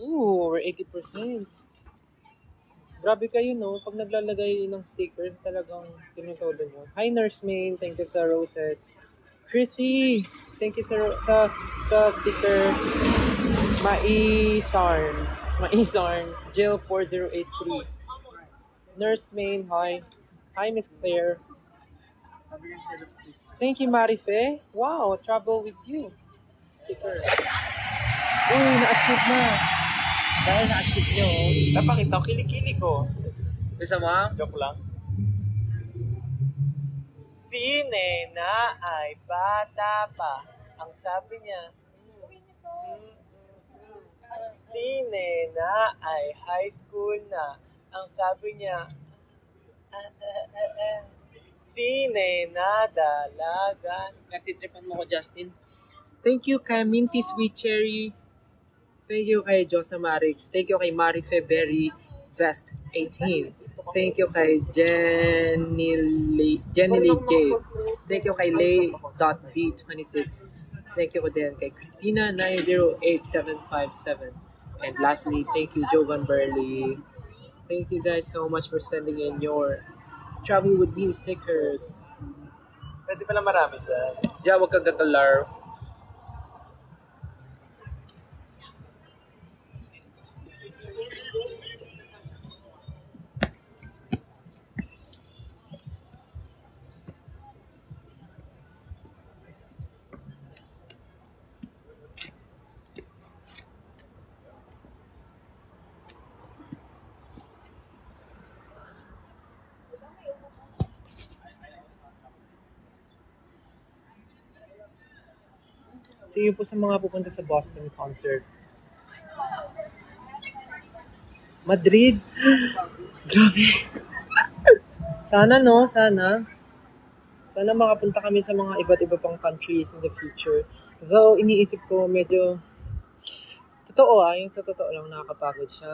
Ooh, we're 80%. Grabe kayo, no? Pag naglalagay ng stickers, talagang tinutodo nyo. Hi, Nurse Main. Thank you sa roses. Chrissy, thank you sa sticker. Maisarn. Jill 4083. Nurse Main, hi. Hi, Miss Claire. Thank you, Marife. Wow, trouble with you. Sticker. Uy, na-achieve na. Dahil na-achieve nyo. Napakita ko, kilikili ko. Bisa mo? Joke lang. Si Nena ay bata pa. Ang sabi niya, si Nena ay high school na. Ang sabi niya, si Nena dalaga. Nagtitripan mo ko, Justin. Thank you kay Minty Sweet Cherry. Thank you kay Josa Marix. Thank you kay Marife Berry Vest 18. Thank you kay Jenny Lee J. Thank you kay Lay.D26. Thank you din kay Christina 908757. And lastly, thank you Jovan Burley. Thank you guys so much for sending in your Travel With Me stickers. Pwede pala marami dyan. Diyan, huwag kang gagalar. See you po sa mga pupunta sa Boston concert. Madrid? Grabe. Sana no, sana. Sana makapunta kami sa mga iba't iba pang countries in the future. So, iniisip ko medyo totoo yung sa totoo lang nakakapagod siya.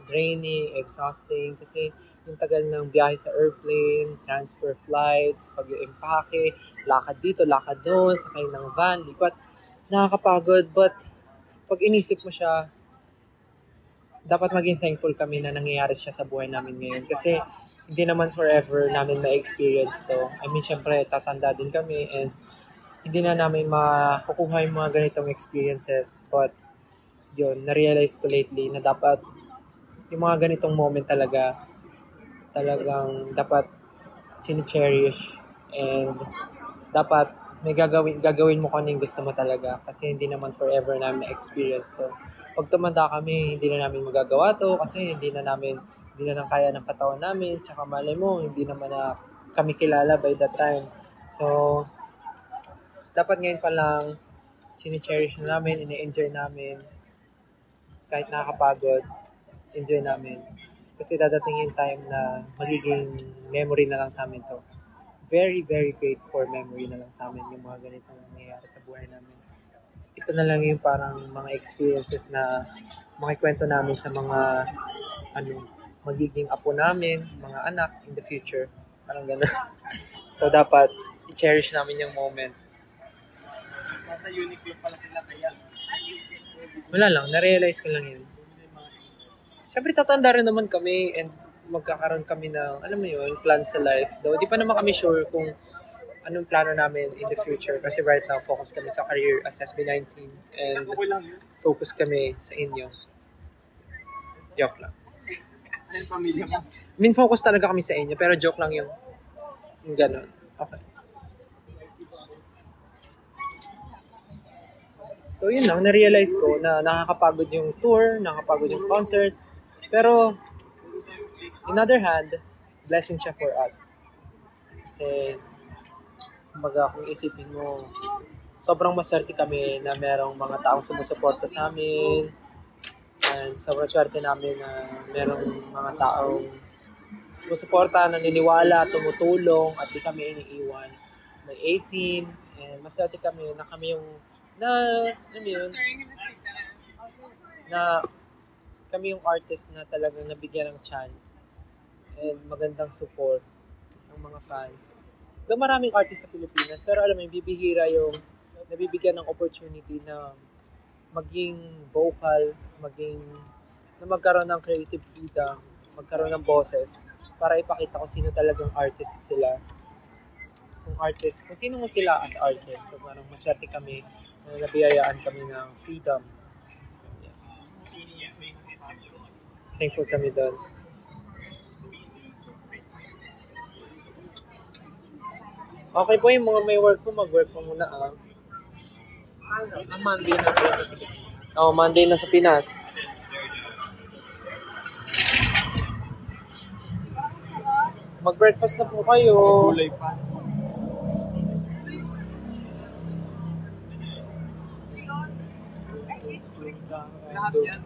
Draining, exhausting. Kasi yung tagal ng biyahe sa airplane, transfer flights, pag-impake, lakad dito, lakad doon, sakay ng van, lipat. Nakakapagod, but pag inisip mo siya, dapat maging thankful kami na nangyayari siya sa buhay namin ngayon. Kasi hindi naman forever namin ma-experience to. I mean, syempre, tatanda din kami and hindi na namin makukuha yung mga ganitong experiences. But, yun, na-realize ko lately na dapat yung mga ganitong moment talagang dapat chine-cherish and dapat may gagawin mo kung ano yung gusto mo talaga kasi hindi naman forever namin na-experience to. Pag tumanda kami, hindi na namin magagawa to kasi hindi na kaya ng katawan namin, tsaka malay mo, hindi naman na kami kilala by that time. So, dapat ngayon pa lang, chine-cherish na namin, ine-enjoy namin, kahit nakakapagod, enjoy namin. Kasi dadating yung time na magiging memory na lang sa amin to. Very, very great core memory na lang sa amin yung mga ganitong nangyayari sa buhay namin. Ito na lang yung parang mga experiences na makikwento namin sa mga magiging apo namin, mga anak in the future. Parang gano'n. So, dapat i-cherish namin yung moment. Nasa Uniqlo pala sila kaya. Wala lang, na-realize ko lang yun. Siyempre, tatanda rin naman kami and magkakaroon kami ng, alam mo yun, plans sa life. Though, di pa naman kami sure kung anong plano namin in the future. Kasi right now, focus kami sa career as SB19 and focus kami sa inyo. Joke lang. Ano pamilya mo? I mean, focus talaga kami sa inyo, pero joke lang yung gano'n. Okay. So, yun lang, na-realize ko na nakakapagod yung tour, nakakapagod yung concert, pero in other hand, blessing siya for us. Kasi, kumbaga, kung isipin mo, sobrang maswerte kami na merong mga taong sumusuporta sa amin. And sobrang swerte namin na merong mga taong sumusuporta, naniniwala, tumutulong, at di kami iniiwan. May 18, and maswerte kami na kami yung na kami yung artist na talagang nabigyan ng chance and magandang support ng mga fans. Doon maraming artist sa Pilipinas, pero alam mo, bibihira yung nabibigyan ng opportunity na maging vocal magkaroon ng creative freedom, magkaroon ng boses para ipakita kung sino talagang artist sila. Kung sino mo sila as artist. So parang maswerte kami na nabiyayaan kami ng freedom. So, yeah. Thankful kami doon. Okay po, yung mga may work po, mag-work po muna Monday na pala sa Pilipinas. Monday na sa Pinas. Mag-breakfast na po kayo. Kulay pa. Lahat yan.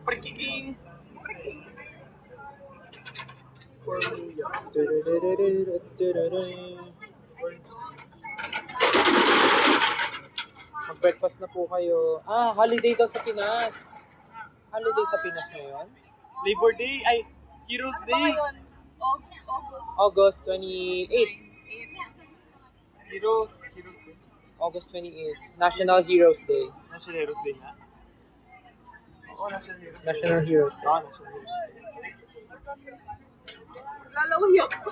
Prikiking! Mag-breakfast na po kayo. Holiday daw sa Pinas. Holiday sa Pinas ngayon? Labor Day! Ay, Heroes Day! August 28. Heroes Day. August 28. National Heroes Day. National Heroes Day na? Oo, National Heroes Day. National Heroes Day. National Heroes Day. Lalawi ako.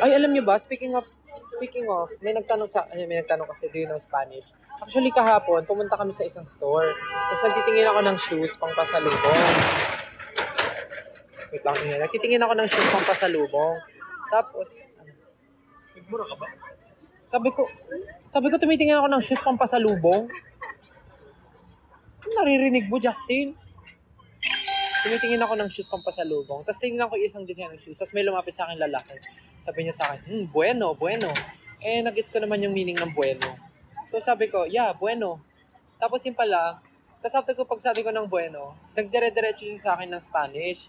Ay, alam niyo ba, speaking of, may nagtanong kasi, do you know Spanish? Actually, kahapon, pumunta kami sa isang store. Tapos nagtitingin ako ng shoes pang pasalubong. Wait lang, nagtitingin ako ng shoes pang pasalubong. Tapos, Nagmura ka ba? sabi ko, tumitingin ako ng shoes pang pasalubong. Naririnig mo, Justin? Tumitingin ako ng shoes pang pasalubong. Tapos tingnan ko yung isang design ng shoes. Tapos may lumapit sa akin lalaki. Sabi niya sa akin, bueno. Nag-gets ko naman yung meaning ng bueno. So sabi ko, yeah, bueno. Tapos yun pala, tapos after ko pagsabi ko ng bueno, nagdire-diretso siya sa akin ng Spanish.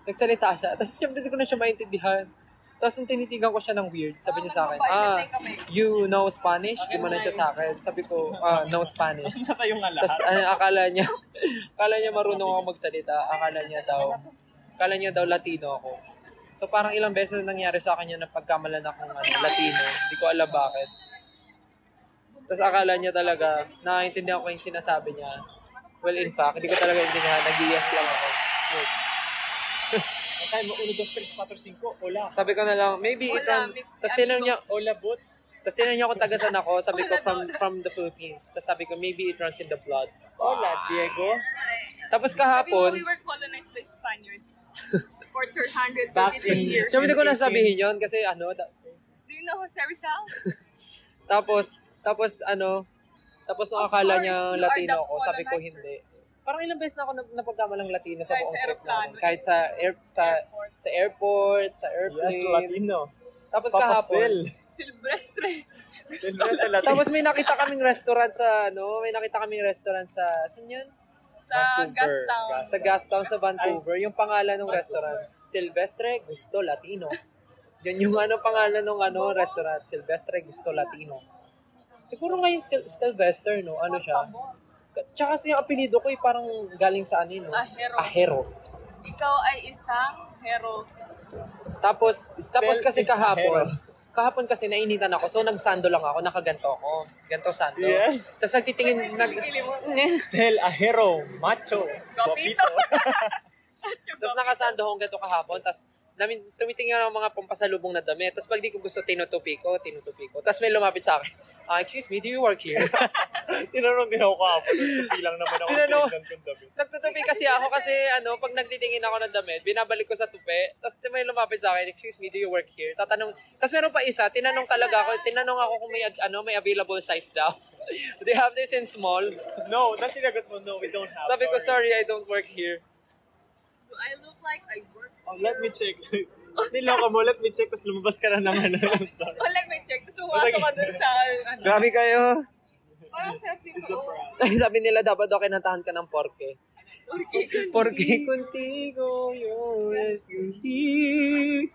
Nagsalita siya. Tapos syempre di ko na siya maintindihan. Tapos yung tinitigan ko siya ng weird, sabi niya sa akin, you know Spanish? Gumanon siya sa akin. Sabi ko, no Spanish. Nasa yung nga lahat. Tapos akala niya marunong ako magsalita. Akala niya daw Latino ako. So parang ilang beses nangyari sa akin yun na pagkamalan akong Latino. Hindi ko alam bakit. Tapos akala niya talaga, nakaintindihan ko yung sinasabi niya. Well, in fact, hindi ko talaga intindihan. Nag-yes lang ako. Wait. Tayo mo, 1, 2, 3, 4, 5, hola. Sabi ko na lang, maybe itong... Tapos tinanong niya, Hola, boots. Tapos tinanong niya kung taga-saan ako. Sabi ko, from the Philippines. Tapos sabi ko, maybe it runs in the blood. Hola, Diego. Tapos Sabi mo, kahapon, we were colonized by Spaniards for 133 Back in- years. siyempre hindi ko na sabihin yun kasi Do you know Jose Rizal? tapos nung akala niya Of course, you are Latino the ako, sabi ko colonizers. hindi. Parang ilang beses na ako napagkamalang Latino sa Kahit buong sa trip namin. aeroplano. Kahit sa airport, sa Yes, airplane. Latino. Tapos Papa kahapon, Stel. Silvestre. Silvestre Latino. tapos may nakita kaming restaurant sa saan yun? Sa Vancouver. Gastown. Sa Gastown sa Vancouver. Yung pangalan ng restaurant, Silvestre Gusto Latino. Yan yung pangalan ng restaurant, Silvestre Gusto Latino. Siguro ngayon Sylvester, no? Ano siya? Tsaka kasi yung apelido ko parang galing sa no? Ahero. Ahero. Ikaw ay isang hero. Tapos kasi is kahapon kasi nainitan ako. So nagsando lang ako, nakaganto ako. Ganto sando. Yes. Tapos nagtitingin Stel, ahero, macho, guapito. Tapos nakasando akong ganto kahapon. Tapos tumitingin ako ng mga pampasalubong na damit. Tapos pag di ko gusto, tinutupi ko. Tapos may lumapit sa akin. Excuse me, do you work here? Tinanong din ako kahapon. Tupi lang naman ako. Tinanong. Damit. Nagtutupi kasi ako kasi pag nagtitingin ako ng damit, binabalik ko sa tupi. Tapos may lumapit sa akin, excuse me, do you work here? Tapos meron pa isa, tinanong ako kung may available size daw. Do you have this in small? No, not tinagot mo. No, we don't have. Sabi ko, sorry, I don't work here. Do I look like I work? Oh, let me check. Niloko mo, let me check. Tapos lumabas ka na naman. Oh, let me check. Tapos sumasok ka dun sa, Grabe kayo. parang sexy It's ko. a prank. Sabi nila dapat daw kinantahan ka ng porke. Okay. Porque contigo yo escogí.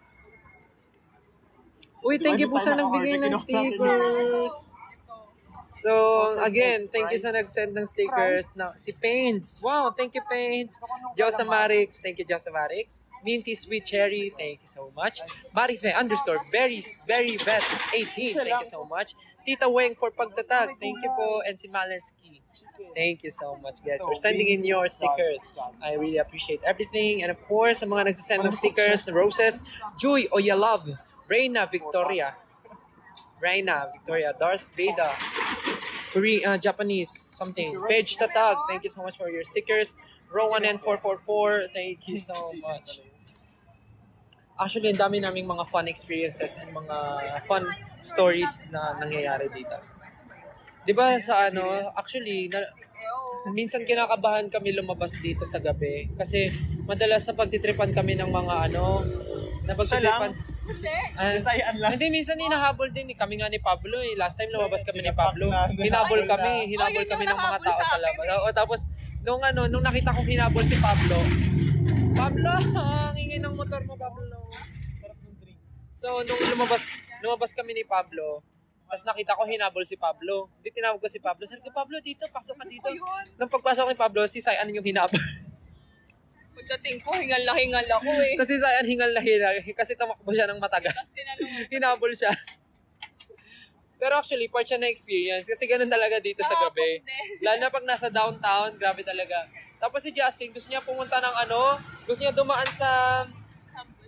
Uy, thank you po sa nagbigay ng stickers. So, again, thank you sa nag-send ng stickers. Si Paints. Wow, thank you, Paints. Josa Marix. Thank you, Josa Marix. Minty Sweet Cherry, thank you so much. Marife underscore very best 18, thank you so much. Tita Weng for pagtatag, thank you po. And si Malensky, thank you so much guys for sending in your stickers. I really appreciate everything. And of course, sa mga nagsasend ng stickers, the roses, Joy Oyalove, Reina Victoria, Darth Vader, Korean, Japanese, something. Page Tatag, thank you so much for your stickers. Rowan N444, thank you so much. Actually, ang dami naming mga fun experiences and mga fun stories na nangyayari dito. Di ba sa actually, minsan kinakabahan kami lumabas dito sa gabi. Kasi madalas na pagtitripan kami ng mga na pagtitripan. Hindi, minsan hinahabol din. Kami nga ni Pablo eh. Last time lumabas kami ni Pablo. Hinabol kami ng mga tao sa labas. Tapos, nung nakita kong hinabol si Pablo, ang ingay ng motor mo, Pablo. Sarap ng drink. So, nung lumabas kami ni Pablo, tapos nakita ko hinabol si Pablo. Hindi tinawag ko si Pablo. Sabi ko, Pablo, dito, pasok ka dito. Nung pagpasok ni Pablo, si Sayan yung hinabol. Pagdating ko, hingal ako eh. Tapos si Sayan hingal kasi tumakbo siya ng matagal. Hinabol siya. Pero actually, part siya na experience. Kasi ganun talaga dito sa gabi. Lalo na pag nasa downtown, grabe talaga. Tapos si Justin, gusto niya pumunta ng gusto niya dumaan sa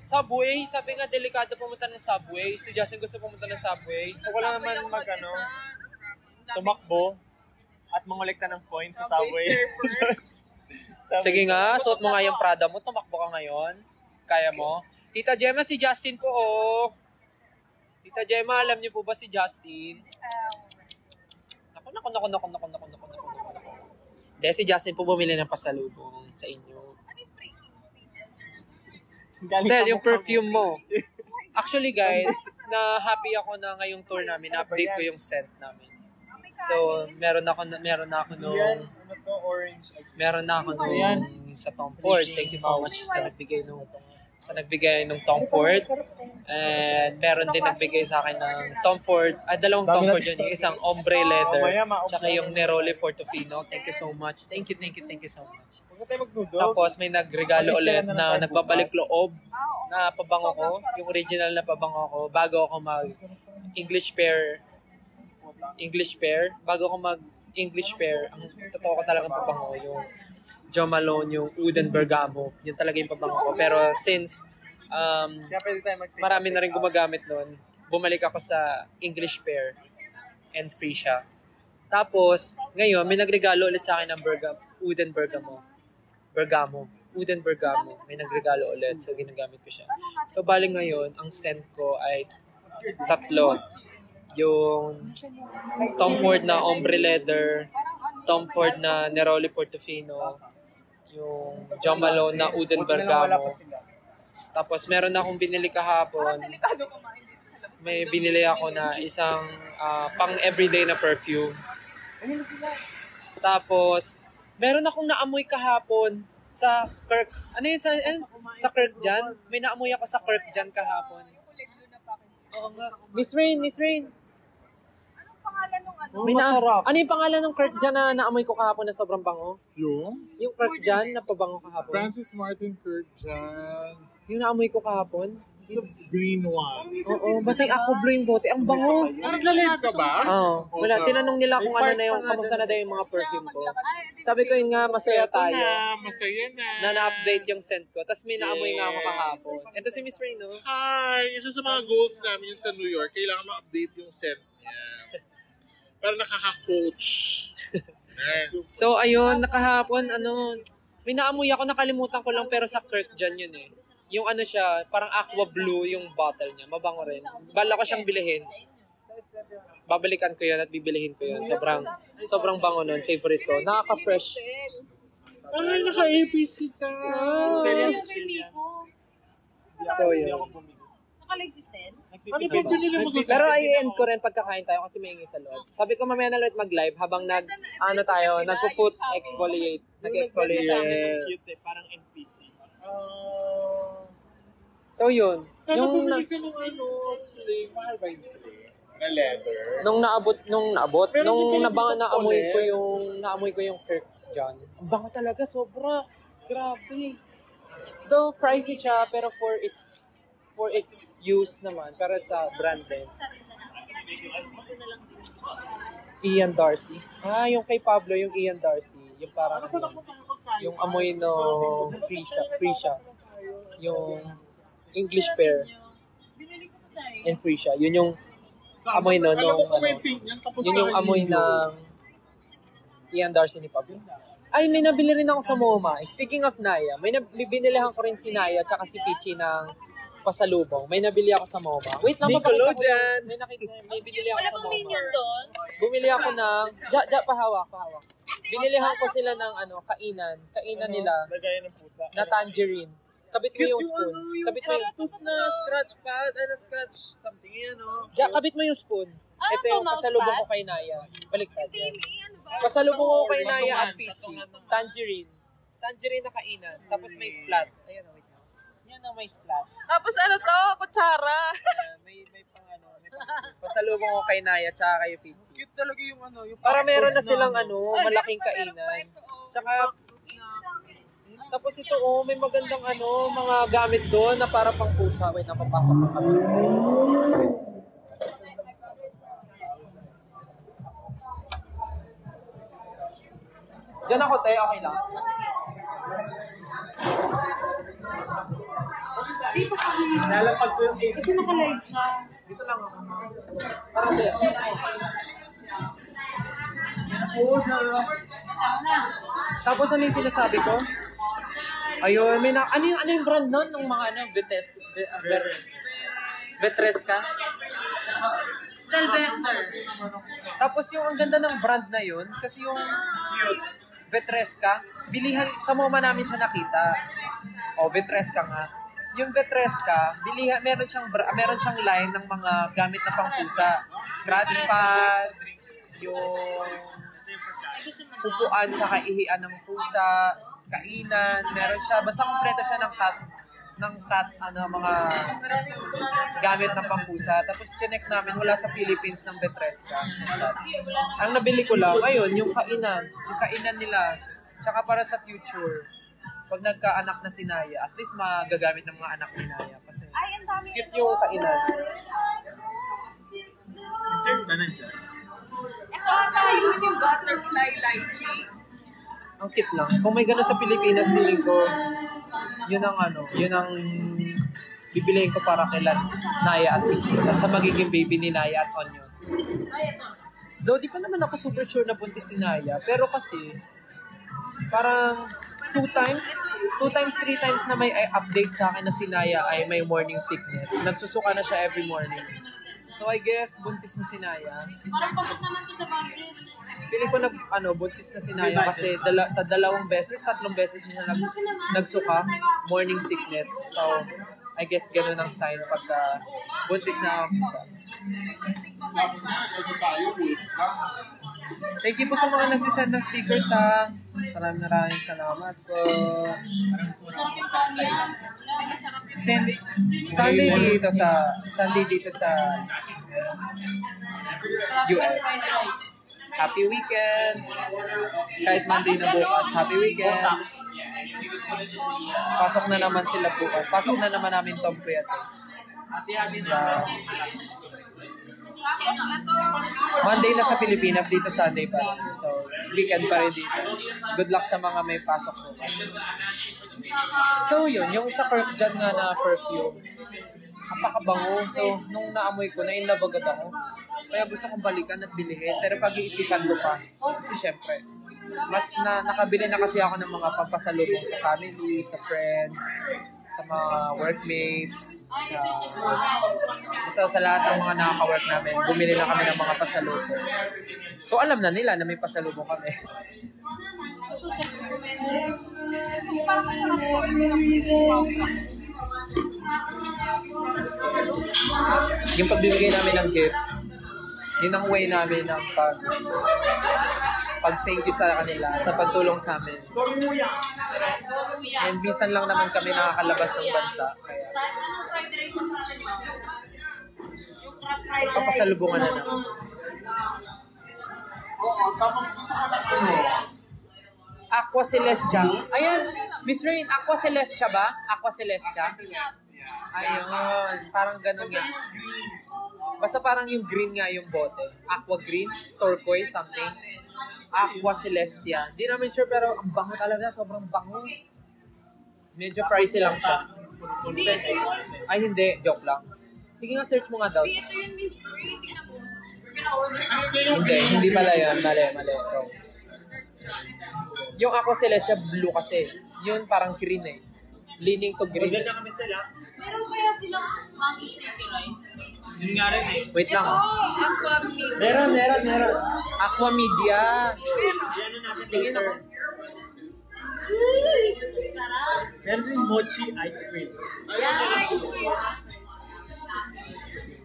subway. Sabi nga, delikado pumunta ng subway. Si Justin gusto pumunta ng subway. So, wala naman tumakbo at mangolekta ng points sa subway. Sige nga, suot mo nga yung Prada mo. Tumakbo ka ngayon. Kaya mo. Tita Gemma, si Justin po, oh. Tita Gemma, alam niyo po ba si Justin? Naku. Dahil si Justin po bumili ng pasalubong sa inyo. Stel, yung perfume mo. Actually guys, na happy ako na ngayong tour namin, na-update ko yung scent namin. So, meron na ako nung sa Tom Ford. Thank you so much sa nagbigay nung Tom Ford. And meron din nagbigay sa akin ng Tom Ford. Dalawang Tom Ford yun. Yung isang ombre leather. Tsaka yung Neroli Portofino. Thank you so much. Thank you so much. Tapos may nagregalo ulit na nagbabalik loob na pabango ko. Yung original na pabango ko. Bago ako mag-English pair. Ang totoo ko talagang pabango. Yung Jo Malone, yung Uden Bergamo. Yun talaga yung pabango ko. Pero since marami na rin gumagamit nun, bumalik ako sa English pair and free siya. Tapos, ngayon, may nagregalo ulit sa akin ng Uden Bergamo. May nagregalo ulit. So, ginagamit ko siya. So, bali ngayon, ang scent ko ay 3. Yung Tom Ford na ombre leather, Tom Ford na Neroli Portofino, yung Jo Malone na Uden Bergamo. Tapos meron akong binili kahapon. May binili ako na isang pang everyday na perfume. Tapos meron akong naamoy kahapon sa Kirk. Sa Kirk dyan? May naamoy ako sa Kirk dyan kahapon. Oo nga. Miss Rain. Ano yung pangalan ng Kirk dyan na naamoy ko kahapon na sobrang bango? Yung Kirk dyan na pabango kahapon? Francis Martin Kirk dyan. Yung naamoy ko kahapon? Sa green one. Oo, basta ako blue yung bote. Ang bango. Nag-live ka ba? Oo. Wala, tinanong nila kung ano na yung, kamusta na daw yung mga perfume ko. Sabi ko yun nga, masaya tayo. Masaya na. Na na-update yung scent ko. Tapos may naamoy nga ako kahapon. Ito si Miss Ray, no? Hi! Isa sa mga goals namin yung sa New York, kailangan ma-update yung scent niya. Para nakaka-coach. So, ayun, nakahapon, may naamoy ako, nakalimutan ko lang, pero sa Kirk dyan yun eh. Yung siya, parang aqua blue yung bottle niya. Mabango rin. Bala ko siyang bilihin. Babalikan ko yun at bibilihin ko yun. Sobrang bango nun. Favorite ko. Nakaka-fresh. Ay, naka-APC ka. So, yun. Naka-live Ano ba binili mo sa Pero i-end ko rin pagkakain tayo kasi may ingay sa loob. Sabi ko mamaya na ulit mag-live habang nagpo-foot exfoliate. Nag-exfoliate tayo. Cute parang NPC. So yun. Sana bumili ka ng sling. Mahal ba yung sling? Na leather? Nung naamoy ko yung Kirk dyan. Ang bango talaga, sobra. Grabe. Though pricey siya, pero for its use naman, pero sa brand din. Ian Darcy. Yung kay Pablo, yung Ian Darcy. Yung parang yung amoy no free siya. Yung English pear and free siya. Yun yung amoy no, yun yung amoy ng Ian Darcy ni Pablo. Ay, may nabili rin ako sa MoMA. Speaking of Naya, may binilihan ko rin si Naya tsaka si Pichi ng pasalubong. May nabili ako sa MoMA. Wait lang, Nickelodeon! May binili ako Wala sa bang MoMA. minion doon? Bumili ako ng... pahawak. Binilihan ko sila ng kainan nila Lagay ng pusa. na tangerine. Kabit mo yung spoon. Kabit mo yung cactus na scratch pad, scratch something yan, no? kabit mo yung spoon. Ito yung pasalubong ko kay Naya. Baliktad yan. Ano ba? Pasalubong ko kay Naya at Peachy. Tangerine. Tangerine na kainan. Tapos may splat. Ayan, wait lang. Yan ang may splat. Tapos ano to? Kutsara. May pang may pasalubong ko kay Naya tsaka kay Peachy. Cute talaga yung yung Para meron na cactus silang malaking kainan. Tsaka tapos ito may magandang mga gamit doon na para pang pusa. Wait, napapasok na kami. Diyan ako, te. Okay lang. Dito kami. Lalapag ko yung cake. Kasi naka-live siya. Dito lang ako. Parang te. Tapos ano yung sinasabi ko? Ayun, ano yung brand nun ng mga Vetresca? Sylvester. Tapos yung ang ganda ng brand na yun, kasi yung Vetresca, bilihan, sa MoMA namin siya nakita. Vetresca nga. Yung Vetresca, meron siyang line ng mga gamit na pangpusa. Scratch pad, yung pupuan tsaka ihian ng pusa, kainan, meron siya, basta kompleto siya ng cat, mga gamit ng pampusa. Tapos chinek namin, wala sa Philippines ng Vetresca. Ang nabili ko lang, ayun, yung kainan nila, tsaka para sa future, pag nagkaanak na si Naya, at least magagamit ng mga anak ni Naya. Kasi cute yung kainan. Serve ba nandiyan? Ito sa yung butterfly lychee. Ang cute lang. Kung may ganun sa Pilipinas, feeling ko, yun ang bibilihin ko para kay Naya at Pichi. At sa magiging baby ni Naya at Onion. Though, di pa naman ako super sure na buntis si Naya. Pero kasi, parang 2 times, 3 times na may update sa akin na si Naya ay may morning sickness. Nagsusuka na siya every morning. So I guess, buntis na si Naya. Parang pasok naman to sa budget. Feeling ko buntis na si Naya kasi tatlong beses siya nagsuka, morning sickness. So, I guess ganun ang sign pagka buntis na siya. Thank you po sa mga nagsisend ng stickers ha. Maraming salamat po. Masarap yung kanya. Since Sunday dito sa US. Happy weekend! Kahit Monday na bukas, happy weekend! Pasok na naman sila bukas. Pasok na naman namin Tom Kuyate. Monday na sa Pilipinas, dito Sunday pa rin. So, weekend pa rin dito. Good luck sa mga may pasok bukas. So, yun. Yung sa dyan nga na perfume, napakabango. So, nung naamoy ko, na-inlove agad ako. Kaya gusto kong balikan at bilhin. Pero pag-iisipan ko pa. Kasi syempre, nakabili na kasi ako ng mga pampasalubong sa family, sa friends, sa mga workmates, sa lahat ng mga nakaka-work namin. Bumili na kami ng mga pasalubong. So alam na nila na may pasalubong kami. Yung pagbibigay namin ng gift, yun ang way namin ng pag-thank you sa kanila, sa pagtulong sa amin. And minsan lang naman kami nakakalabas ng bansa. Kaya, papasalubungan na naman. Aqua Celestial. Ayan, Miss Rain, Aqua Celestia ba? Aqua Celestia? Ayun, parang ganun nga. Basta parang yung green nga yung bote. Aqua green, turquoise, something. Aqua Celestia. Hindi namin sure pero ang bango talaga, sobrang bango. Medyo pricey lang siya. Hindi ito yun. Ay hindi, joke lang. Sige nga, search mo nga daw. Hindi ito yun, Miss Ray. Tingnan mo. We're gonna order. Hindi pala yan. Mali. Wrong. Yung Aqua Celestia blue kasi. Yun parang green eh. Leaning to green. Maganda kami sila. Meron kaya silang mango sticky rice? Yun nga rin eh. Wait lang. Ito, aqua milk. Meron. Aqua Media. Yan na natin Tingin later. ako. Sarap. Meron rin mochi ice cream. Yan, gusto ko yun.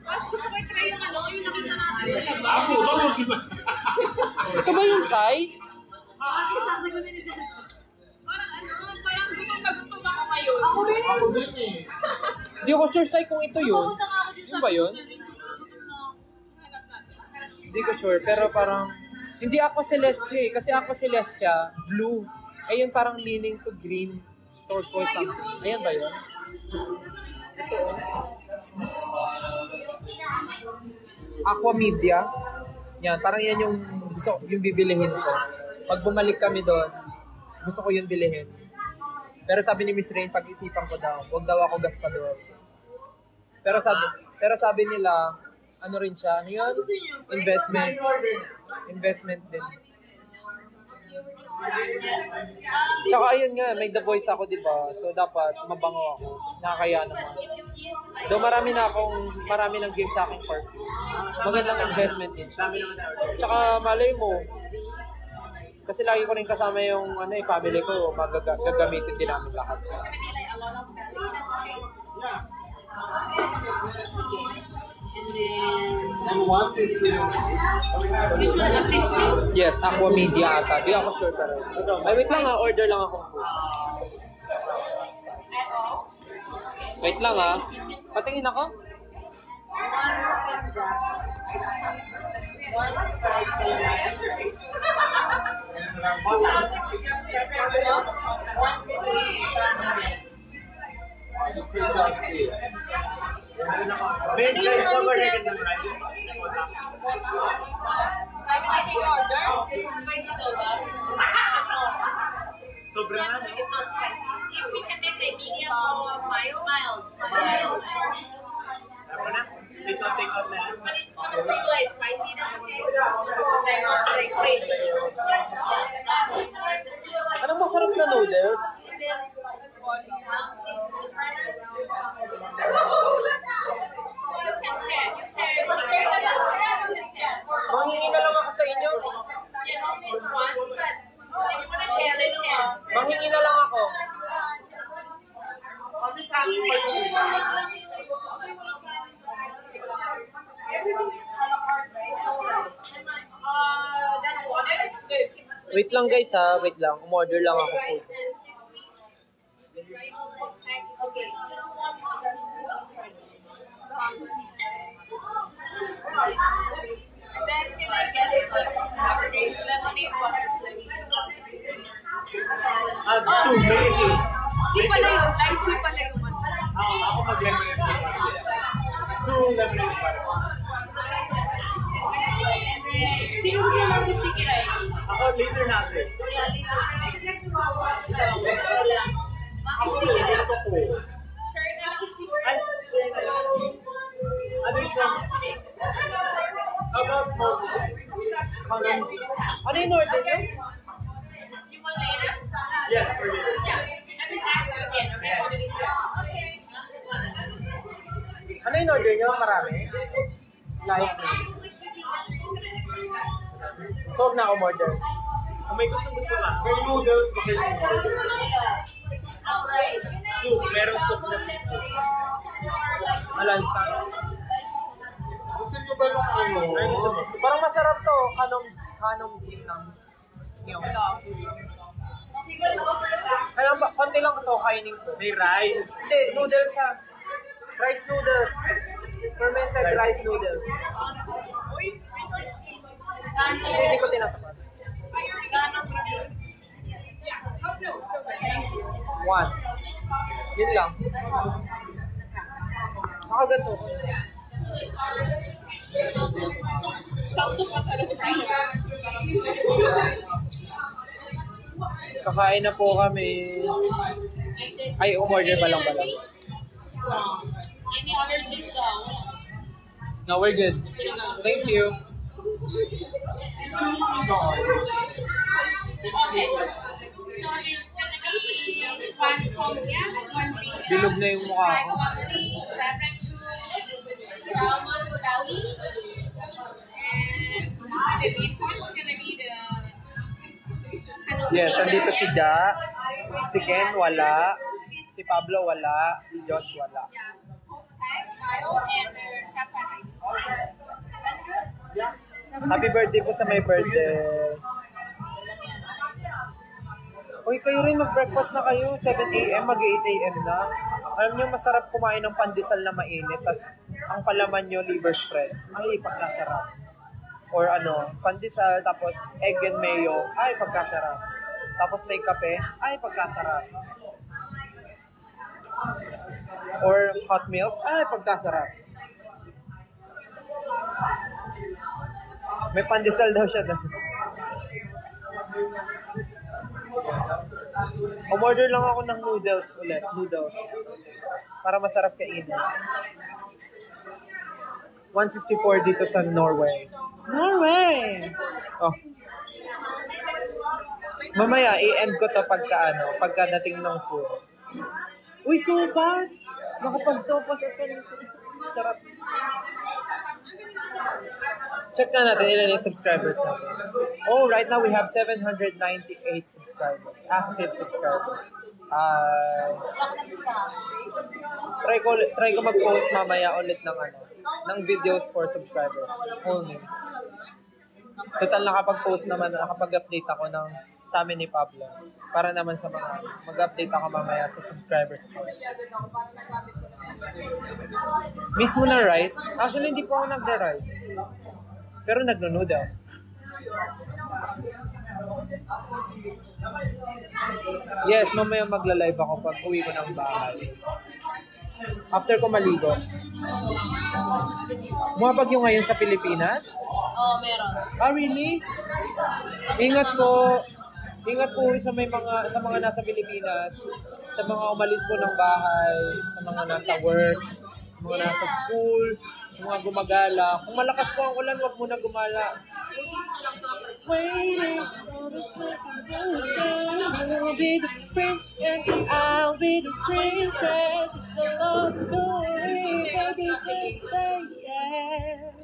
Mas gusto ko i-try yung yung nakita natin sa labas. Ito ba yung Sai? Bakit sasagutin ni Sergio? Parang gutom na gutom ako ngayon. Ako rin. Ako din eh. Hindi ako sure Sai kung ito yun. Pumunta nga ako din sa Ano ba yun? Hindi ko sure, pero parang hindi Aqua Celestia eh. Kasi Aqua Celestia, blue. Ayun parang leaning to green, turquoise something. Ayan ba yun? Ito oh. Aqua Media. Yan, parang yan yung gusto, yung bibilihin ko. Pag bumalik kami doon, gusto ko yung bilihin. Pero sabi ni Miss Rain, pag-isipan ko daw, huwag daw ako gastador. Pero sabi nila, ano rin siya, ano yun? Investment. Investment din. Tsaka ayun nga, may The Voice ako, di ba? So dapat mabango ako. Nakakaya naman. Though marami nang give sa akin perfume. Magandang investment din siya. Tsaka malay mo, kasi lagi ko rin kasama yung family ko, gagamitin din namin lahat. And what's his name? Yes, Aqua Media ata. Di ako sure pero. Ay, wait lang ha. Order lang akong food. Wait lang ha. Patingin ako. Ben, guys, don't worry ka naman. Sobrang ano? If we can make a medium or mild. Ako na. Take out na. But it's gonna stay like spicy, that's okay? Like not like crazy. Anong masarap na noodles? Manghingi na lang ako sa inyo. Manghingi na lang ako. Wait lang guys ha, wait lang. Umorder lang ako food. Then, can I get it like lemonade buttercream? Two, maybe. Di pala yun, lychee pala yung ano. Ako mag-lemonade. Two lemonade pa. Sino gusto lang yung sticky rice? Ako later natin. Yeah, later. Maki sticky rice. Ito ko. Sure, maki sticky Ay, rice. ano yung about mochi? Yes, we do have. Ano yung order nyo? You want later? Yes, for you. Yeah. Let me ask you again, okay? For the dessert. Okay. Ano yung order nyo? Marami? Like, so huwag na ako order. Kung may gusto ka. May noodles, bakit mo? Alright. Soup, merong soup na seafood. Malansa. Gusto nyo ba ng ano? Parang masarap to. Kanong ginang. Yung. Kaya konti lang ito kainin ko. May rice. Hindi, noodles siya. Rice noodles. Fermented rice noodles. Hindi ko tinatapat. 1. Yun lang. Nakaganto ko. Sakto pa talaga sa Kakain na po kami. Ay, umorder pa lang pala. Any allergies daw? No, we're good. Thank you. Okay. So it's gonna be one Korea, one pizza, Bilog na yung mukha ko. preference salmon dali, and the beef one's gonna be the Yes, andito si Ja. Si Ken, wala. Si Pablo, wala. Si Josh, wala. Kyle and pepper rice. That's good. Happy birthday po sa may birthday. Uy, kayo rin mag-breakfast na kayo. 7 a.m. mag-8 a.m. na. Alam niyo, masarap kumain ng pandesal na mainit. Tapos, ang palaman nyo, liver spread. Ay, pagkasarap. Or pandesal, tapos egg and mayo. Ay, pagkasarap. Tapos may kape. Ay, pagkasarap. Or hot milk. Ay, pagkasarap. May pandesal daw siya doon. Umorder lang ako ng noodles ulit. Noodles. Para masarap kainin. 154 dito sa Norway. Norway! Oh. Mamaya, i-end ko to pagkadating ng food. Uy, sopas! Nakapag-sopas ako. Sarap. Check na natin ilan yung subscribers natin. Oh, right now we have 798 subscribers. Active subscribers. Try ko mag-post mamaya ulit ng videos for subscribers. Only. Total nakapag-post naman, nakapag-update ako sa amin ni Pablo. Para naman sa mag-update ako mamaya sa subscribers ko. Miss mo na rice? Actually, hindi po ako nagra-rice. Pero nagno-noodles. Yes, mamaya magla-live ako pag uwi ko ng bahay. After ko maligo. Bumabagyo ngayon sa Pilipinas? Oo, meron. Ah, really? Ingat po. Ingat po sa mga nasa Pilipinas, sa mga umalis po ng bahay, sa mga nasa work, sa mga nasa school, sa mga gumagala. Kung malakas po ang ulan, wag muna gumala. Waiting for the second to start. You'll be the prince and I'll be the princess. It's a love story, baby, just say yes.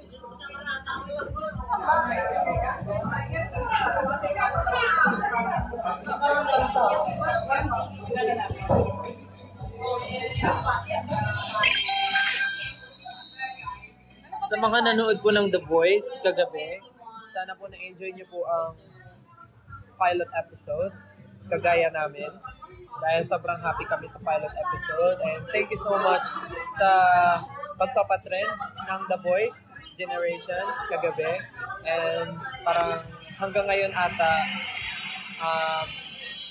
Sa mga nanood po ng The Voice kagabi, sana po na-enjoy niyo po ang pilot episode, kagaya namin. Dahil sobrang happy kami sa pilot episode. And thank you so much sa pagpapatrend ng The Voice Generations kagabi. And parang hanggang ngayon ata,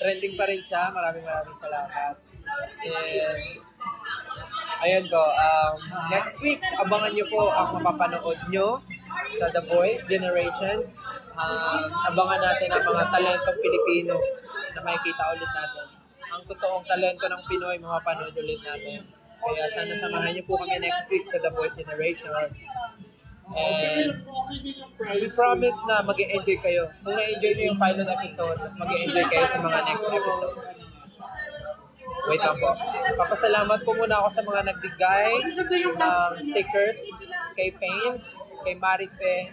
trending pa rin siya. Maraming salamat. And ayun po, next week, abangan nyo po ang mapapanood nyo sa The Voice Generations. Abangan natin ang mga talentong Pilipino na makikita ulit natin. Ang totoong talento ng Pinoy, mapapanood ulit natin. Kaya sana samahan nyo po kami next week sa The Voice Generations. And we promise na mag-e-enjoy kayo. Kung na-enjoy nyo yung pilot episode, mas mag-e-enjoy kayo sa mga next episodes. Wait lang po. Papasalamat po muna ako sa mga nagbigay ng stickers kay Paints, kay Marife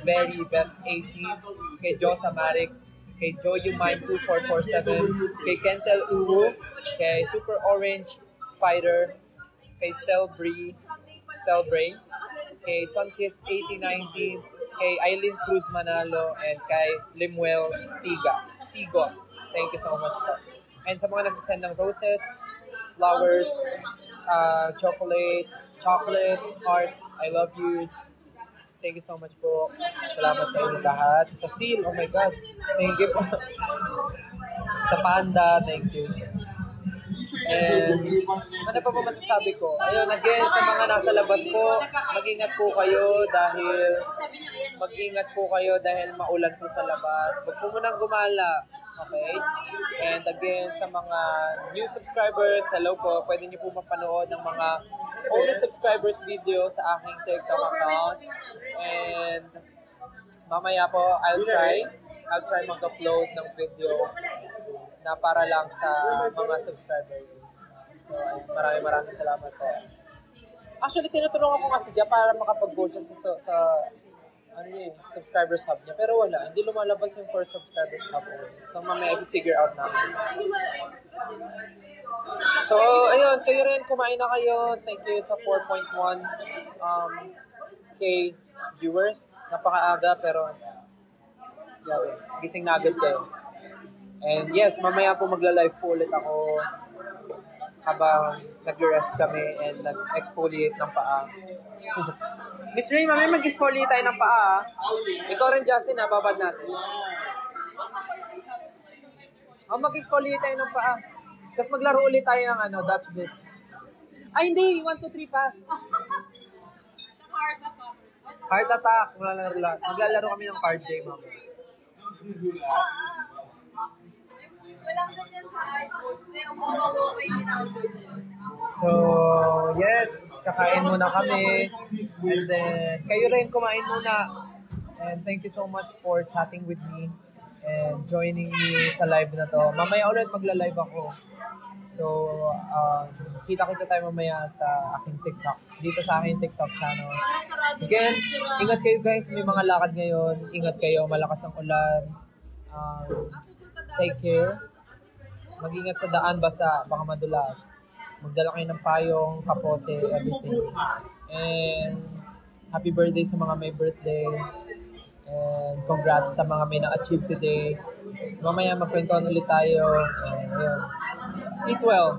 _Berry Best 18, kay Josa Marix, kay Joyumine 2447, kay Kentel Uru, kay Super Orange Spider, kay Stel Bray, kay Sunkiss 8019, kay Eileen Cruz Manalo, and kay Limuel Sigo. Thank you so much po. And sa mga nagsasend ng roses, flowers, chocolates, hearts, I love yous. Thank you so much po. Salamat sa inyo lahat. Sa seal, oh my God. Thank you po. Sa Panda, thank you. And ano pa ba masasabi ko? Ayun, again, sa mga nasa labas po, mag-ingat po kayo dahil maulan po sa labas. Huwag po munang gumala. Okay? And again, sa mga new subscribers, hello po, pwede niyo po mapanood ng mga old subscribers video sa aking TikTok account. And mamaya po, I'll try mag-upload ng video na para lang sa mga subscribers. So, maraming salamat po. Actually, tinutulungan ko nga si Jia para makapag-go siya sa subscribers hub niya. Pero wala, hindi lumalabas yung for subscribers hub. So, mamaya i-figure out namin. So, ayun, kayo rin, kumain na kayo. Thank you sa 4.1 K viewers. Napakaaga, pero gising na agad kayo. And yes, mamaya po magla-live po ulit ako habang nag-rest kami and nag-exfoliate ng paa. Miss Ray, mamaya mag-exfoliate tayo ng paa. Ikaw rin, Justin, babad natin. Mag-exfoliate tayo ng paa. Tapos maglaro ulit tayo ng Dutch Blitz. Ay, hindi! 1, 2, 3, pass! Heart attack! Maglalaro kami ng card game, mamaya. Walang ganyan sa iPhone. May umawawaway din ako. So, yes, kakain muna kami. And then, kayo rin kumain muna. And thank you so much for chatting with me and joining me sa live na to. Mamaya ulit magla-live ako. So, kita-kita tayo mamaya sa aking TikTok. Dito sa aking TikTok channel. Again, ingat kayo guys. May mga lakad ngayon. Ingat kayo. Malakas ang ulan. Take care. Mag-ingat sa daan, baka madulas. Magdala kayo ng payong, kapote, everything. And happy birthday sa mga may birthday. And congrats sa mga may na-achieve today. Mamaya magkwentuhan ulit tayo. And yun. Eat well.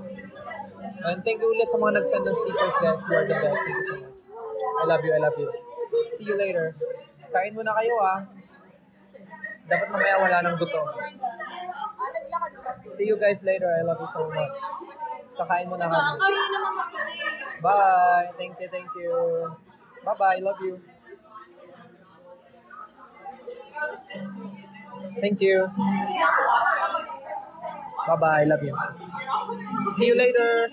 And thank you ulit sa mga nag-send ng stickers, guys. You are the best. Thank you so much. I love you. See you later. Kain muna kayo, Dapat mamaya wala nang gutom. See you guys later. I love you so much. Kakain muna kami. Kayo naman mag-isip. Bye. Thank you. Bye-bye. Love you. Thank you. Bye-bye. Love you. See you later.